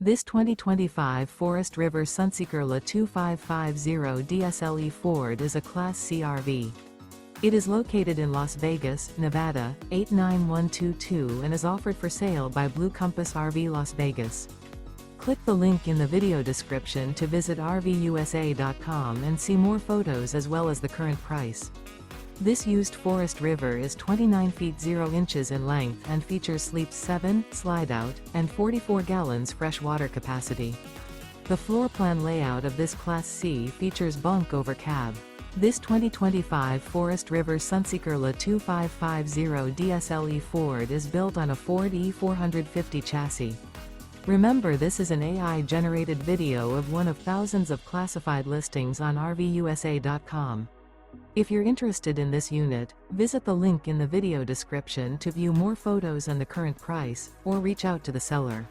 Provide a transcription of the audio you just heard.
This 2025 Forest River Sunseeker La 2550 DSLE Ford is a Class C RV. It is located in Las Vegas, Nevada, 89122 and is offered for sale by Blue Compass RV Las Vegas. Click the link in the video description to visit RVUSA.com and see more photos as well as the current price. This used Forest River is 29 feet 0 inches in length and features sleeps 7, Slideout, and 44 gallons fresh water capacity. The floor plan layout of this Class C features Bunk Over Cab. This 2025 Forest River Sunseeker La 2550 DSLE Ford is built on a Ford E450 chassis. Remember, this is an AI-generated video of one of thousands of classified listings on RVUSA.com. If you're interested in this unit, visit the link in the video description to view more photos and the current price, or reach out to the seller.